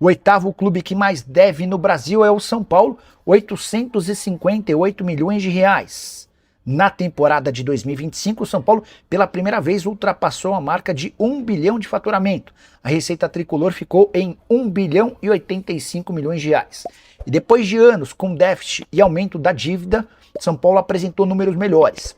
O oitavo clube que mais deve no Brasil é o São Paulo, 858 milhões de reais. Na temporada de 2025, o São Paulo pela primeira vez ultrapassou a marca de 1 bilhão de faturamento. A receita tricolor ficou em 1 bilhão e 85 milhões de reais. E depois de anos com déficit e aumento da dívida, São Paulo apresentou números melhores.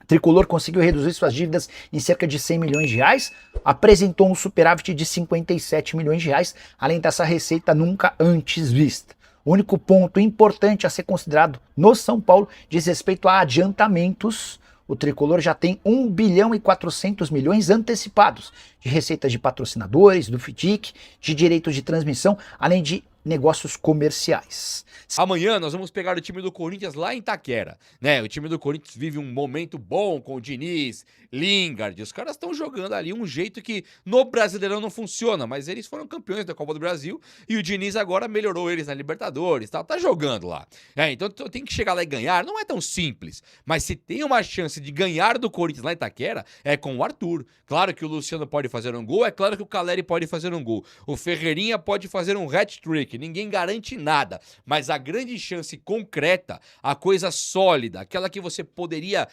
Tricolor conseguiu reduzir suas dívidas em cerca de 100 milhões de reais, apresentou um superávit de 57 milhões de reais, além dessa receita nunca antes vista. O único ponto importante a ser considerado no São Paulo diz respeito a adiantamentos. O Tricolor já tem 1 bilhão e 400 milhões antecipados de receitas de patrocinadores, do FIDIC, de direitos de transmissão, além de negócios comerciais. Amanhã nós vamos pegar o time do Corinthians lá em Itaquera, né? O time do Corinthians vive um momento bom com o Diniz, Lingard, os caras estão jogando ali um jeito que no Brasileirão não funciona, mas eles foram campeões da Copa do Brasil e o Diniz agora melhorou eles na Libertadores, tá jogando lá. Então tem que chegar lá e ganhar, não é tão simples, mas se tem uma chance de ganhar do Corinthians lá em Itaquera, é com o Arthur. Claro que o Luciano pode fazer um gol, é claro que o Caleri pode fazer um gol, o Ferreirinha pode fazer um hat-trick, ninguém garante nada, mas a grande chance concreta, a coisa sólida, aquela que você poderia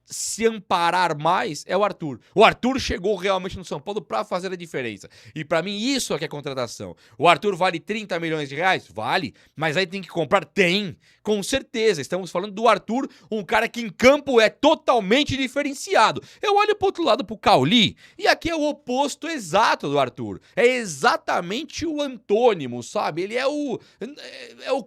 se amparar mais é o Arthur. O Arthur chegou realmente no São Paulo para fazer a diferença. E para mim isso é que é contratação. O Arthur vale 30 milhões de reais? Vale. Mas aí tem que comprar? Tem. Com certeza. Estamos falando do Arthur, um cara que em campo é totalmente diferenciado. Eu olho pro outro lado pro Cauli e aqui é o oposto exato do Arthur. É exatamente o antônimo, sabe? Ele é o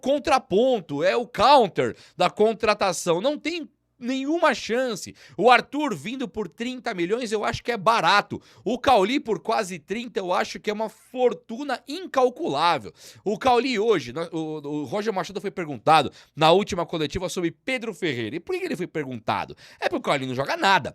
contraponto, é o counter da contratação. Não tem nenhuma chance. O Arthur vindo por 30 milhões eu acho que é barato. O Cauli por quase 30 eu acho que é uma fortuna incalculável. O Cauli hoje, o Roger Machado foi perguntado na última coletiva sobre Pedro Ferreira. E por que ele foi perguntado? É porque o Cauli não joga nada.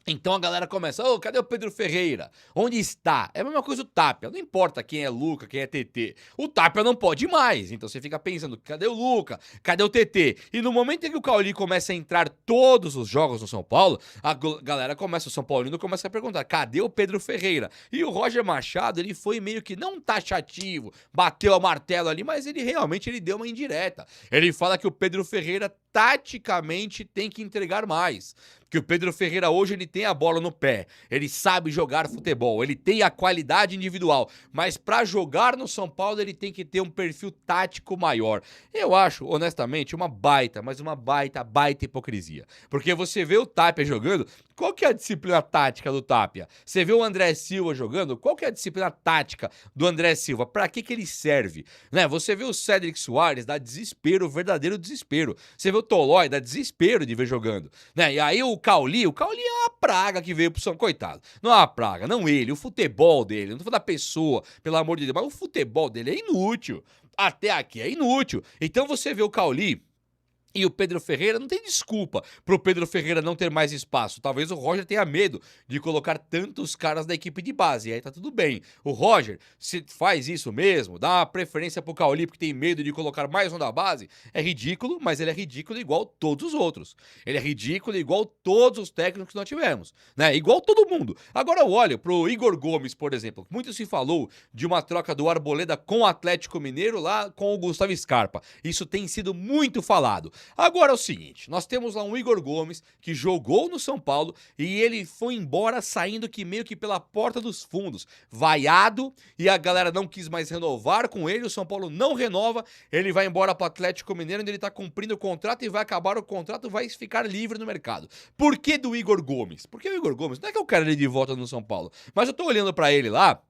Então a galera começa, cadê o Pedro Ferreira? Onde está? É a mesma coisa o Tapia, não importa quem é Luca, quem é TT. O Tapia não pode mais, então você fica pensando, cadê o Luca? Cadê o TT? E no momento em que o Cauli começa a entrar todos os jogos no São Paulo, a galera começa, o São Paulino começa a perguntar, cadê o Pedro Ferreira? E o Roger Machado, ele foi meio que não taxativo, bateu o martelo ali, mas ele realmente deu uma indireta. Ele fala que o Pedro Ferreira taticamente tem que entregar mais. Que o Pedro Ferreira hoje ele tem a bola no pé, ele sabe jogar futebol, ele tem a qualidade individual, mas para jogar no São Paulo ele tem que ter um perfil tático maior. Eu acho, honestamente, uma baita hipocrisia. Porque você vê o Tapia jogando, qual que é a disciplina tática do Tapia? Você vê o André Silva jogando, qual que é a disciplina tática do André Silva? Para que ele serve? Né? Você vê o Cédric Soares, dá desespero, verdadeiro desespero. Você vê o Tolói, dá desespero de ver jogando. Né? E aí o Cauli é uma praga que veio pro São Coitado. Não é uma praga, não ele, o futebol dele, não tô falando da pessoa, pelo amor de Deus, mas o futebol dele é inútil. Até aqui é inútil. Então você vê o Cauli e o Pedro Ferreira, não tem desculpa pro Pedro Ferreira não ter mais espaço. Talvez o Roger tenha medo de colocar tantos caras da equipe de base, e aí tá tudo bem. O Roger, se faz isso mesmo, dá uma preferência pro Cauli porque tem medo de colocar mais um da base, é ridículo, mas ele é ridículo igual todos os outros. Ele é ridículo igual todos os técnicos que nós tivemos, né? Igual todo mundo. Agora eu olho pro Igor Gomes, por exemplo. Muito se falou de uma troca do Arboleda com o Atlético Mineiro lá com o Gustavo Scarpa. Isso tem sido muito falado. Agora é o seguinte, nós temos lá um Igor Gomes que jogou no São Paulo e ele foi embora saindo que meio que pela porta dos fundos, vaiado, e a galera não quis mais renovar com ele, o São Paulo não renova, ele vai embora pro Atlético Mineiro onde ele tá cumprindo o contrato e vai acabar o contrato, vai ficar livre no mercado. Por que do Igor Gomes? Porque o Igor Gomes, não é que eu quero ele de volta no São Paulo, mas eu tô olhando pra ele lá,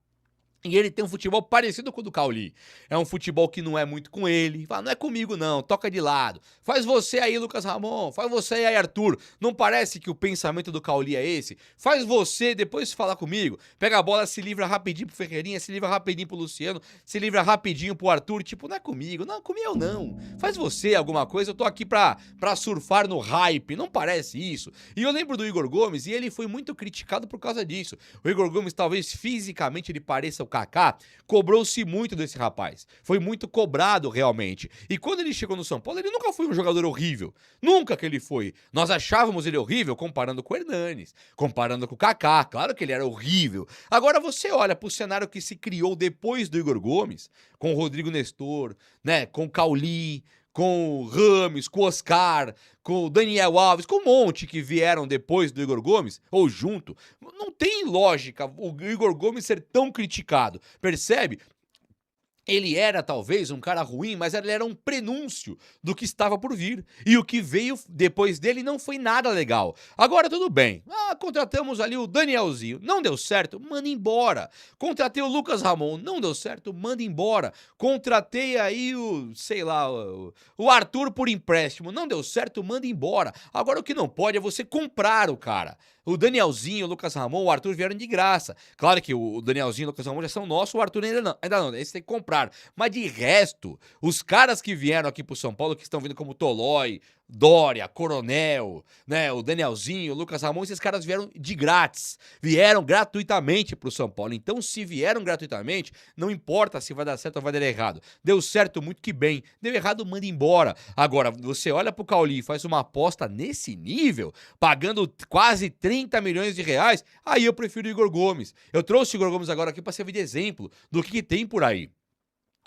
e ele tem um futebol parecido com o do Cauli. É um futebol que não é muito com ele. Fala, não é comigo não, toca de lado. Faz você aí, Lucas Ramon. Faz você aí, Arthur. Não parece que o pensamento do Cauli é esse? Faz você, depois de falar comigo. Pega a bola, se livra rapidinho pro Ferreirinha, se livra rapidinho pro Luciano, se livra rapidinho pro Arthur. Tipo, não é comigo. Não, comigo não. Faz você alguma coisa, eu tô aqui pra surfar no hype. Não parece isso. E eu lembro do Igor Gomes e ele foi muito criticado por causa disso. O Igor Gomes talvez fisicamente ele pareça Kaká, cobrou-se muito desse rapaz. Foi muito cobrado realmente. E quando ele chegou no São Paulo, ele nunca foi um jogador horrível. Nunca que ele foi. Nós achávamos ele horrível comparando com o Hernanes, comparando com o Kaká. Claro que ele era horrível. Agora você olha pro cenário que se criou depois do Igor Gomes, com o Rodrigo Nestor, né, com o Cauli, com o Rames, com o Oscar, com o Daniel Alves, com um monte que vieram depois do Igor Gomes, ou junto. Não tem lógica o Igor Gomes ser tão criticado, percebe? Ele era talvez um cara ruim, mas ele era um prenúncio do que estava por vir. E o que veio depois dele não foi nada legal. Agora tudo bem. Contratamos ali o Danielzinho. Não deu certo? Manda embora. Contratei o Lucas Ramon. Não deu certo? Manda embora. Contratei aí sei lá, o Arthur por empréstimo. Não deu certo? Manda embora. Agora o que não pode é você comprar o cara. O Danielzinho, o Lucas Ramon, o Arthur vieram de graça. Claro que o Danielzinho e o Lucas Ramon já são nossos, o Arthur ainda não. Esse tem que comprar. Mas de resto, os caras que vieram aqui pro São Paulo, que estão vindo como Tolói, Dória, Coronel, né, o Danielzinho, o Lucas Ramon, esses caras vieram de grátis, vieram gratuitamente pro São Paulo. Então, se vieram gratuitamente, não importa se vai dar certo ou vai dar errado. Deu certo, muito que bem. Deu errado, manda embora. Agora, você olha pro Cauli e faz uma aposta nesse nível, pagando quase 30 milhões de reais, aí eu prefiro o Igor Gomes. Eu trouxe o Igor Gomes agora aqui para servir de exemplo do que tem por aí.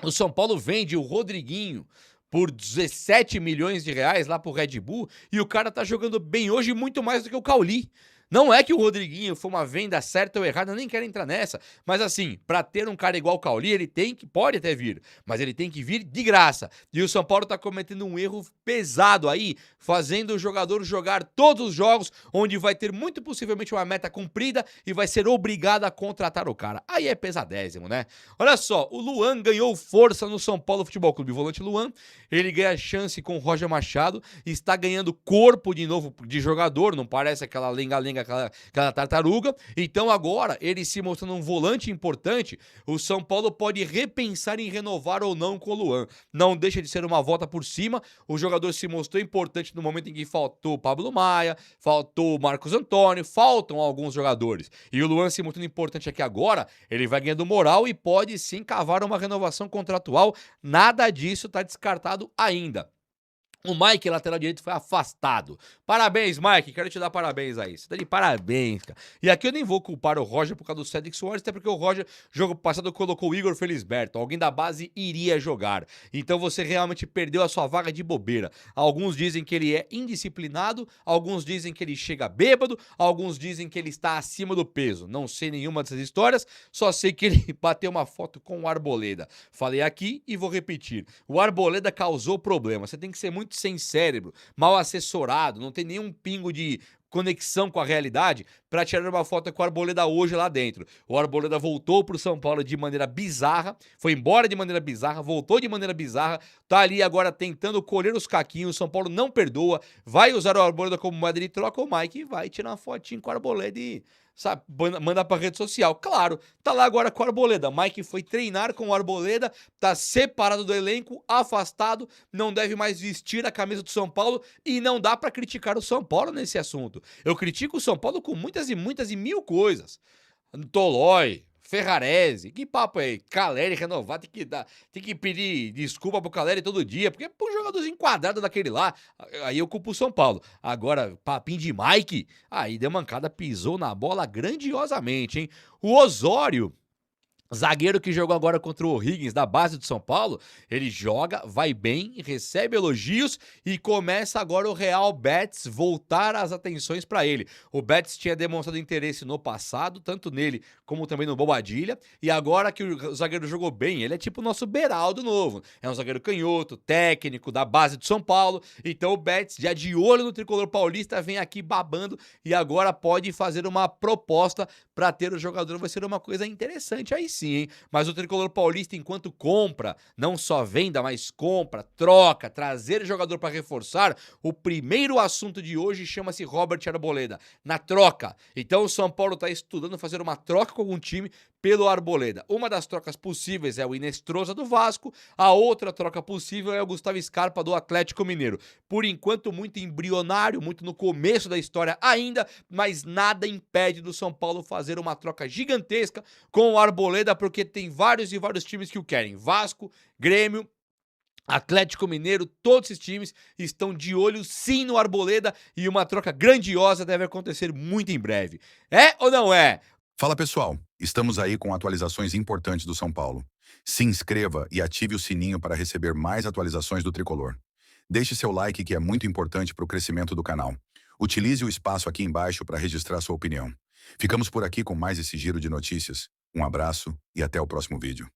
O São Paulo vende o Rodriguinho por 17 milhões de reais lá pro Red Bull e o cara tá jogando bem hoje muito mais do que o Cauli. Não é que o Rodriguinho foi uma venda certa ou errada, eu nem quero entrar nessa. Mas assim, pra ter um cara igual o Cauli, ele pode até vir, mas ele tem que vir de graça. E o São Paulo tá cometendo um erro pesado aí, fazendo o jogador jogar todos os jogos, onde vai ter muito possivelmente uma meta cumprida e vai ser obrigado a contratar o cara. Aí é pesadésimo, né? Olha só, o Luan ganhou força no São Paulo Futebol Clube. O volante Luan, ele ganha chance com o Roger Machado, está ganhando corpo de novo de jogador, não parece aquela lenga-lenga, aquela tartaruga. Então agora, ele se mostrando um volante importante, o São Paulo pode repensar em renovar ou não com o Luan. Não deixa de ser uma volta por cima, o jogador se mostrou importante no momento em que faltou o Pablo Maia, faltou o Marcos Antônio, faltam alguns jogadores. E o Luan se mostrando importante aqui agora, ele vai ganhando moral e pode sim cavar uma renovação contratual. Nada disso está descartado ainda. O Mike, lateral direito, foi afastado. Parabéns, Mike. Quero te dar parabéns aí. Você tá de parabéns, cara. E aqui eu nem vou culpar o Roger por causa do Cedric Soares, até porque o Roger, jogo passado, colocou o Igor Felisberto. Alguém da base iria jogar. Então você realmente perdeu a sua vaga de bobeira. Alguns dizem que ele é indisciplinado, alguns dizem que ele chega bêbado, alguns dizem que ele está acima do peso. Não sei nenhuma dessas histórias, só sei que ele bateu uma foto com o Arboleda. Falei aqui e vou repetir. O Arboleda causou problema. Você tem que ser muito sem cérebro, mal assessorado, não tem nenhum pingo de conexão com a realidade para tirar uma foto com o Arboleda hoje lá dentro. O Arboleda voltou pro São Paulo de maneira bizarra, foi embora de maneira bizarra, voltou de maneira bizarra, tá ali agora tentando colher os caquinhos. O São Paulo não perdoa, vai usar o Arboleda como moeda de troca, o Mike vai tirar uma fotinho com o Arboleda e, sabe, mandar pra rede social. Claro, tá lá agora com o Arboleda. Mike foi treinar com o Arboleda, tá separado do elenco, afastado, não deve mais vestir a camisa do São Paulo e não dá pra criticar o São Paulo nesse assunto. Eu critico o São Paulo com muitas e mil coisas. Tolói, Ferrarese, que papo é? Caleri renovar, tem que pedir desculpa pro Caleri todo dia, porque é um jogadorzinho quadrado daquele lá, aí eu culpo o São Paulo. Agora, papinho de Mike, aí deu mancada, pisou na bola grandiosamente, hein? O Osório, zagueiro que jogou agora contra o O'Higgins, da base do São Paulo, ele joga, vai bem, recebe elogios e começa agora o Real Betis voltar as atenções para ele. O Betis tinha demonstrado interesse no passado, tanto nele como também no Bobadilha, e agora que o zagueiro jogou bem, ele é tipo o nosso Beraldo novo. É um zagueiro canhoto, técnico, da base do São Paulo, então o Betis, já de olho no tricolor paulista, vem aqui babando e agora pode fazer uma proposta para ter o jogador, vai ser uma coisa interessante aí sim, hein? Mas o tricolor paulista, enquanto compra, não só venda, mas compra, troca, trazer jogador para reforçar, o primeiro assunto de hoje chama-se Robert Arboleda, na troca. Então o São Paulo está estudando fazer uma troca com algum time, pelo Arboleda. Uma das trocas possíveis é o Inestrosa do Vasco, a outra troca possível é o Gustavo Scarpa do Atlético Mineiro. Por enquanto, muito embrionário, muito no começo da história ainda, mas nada impede do São Paulo fazer uma troca gigantesca com o Arboleda, porque tem vários e vários times que o querem. Vasco, Grêmio, Atlético Mineiro, todos esses times estão de olho sim no Arboleda e uma troca grandiosa deve acontecer muito em breve. É ou não é? Fala pessoal, estamos aí com atualizações importantes do São Paulo. Se inscreva e ative o sininho para receber mais atualizações do Tricolor. Deixe seu like que é muito importante para o crescimento do canal. Utilize o espaço aqui embaixo para registrar sua opinião. Ficamos por aqui com mais esse giro de notícias. Um abraço e até o próximo vídeo.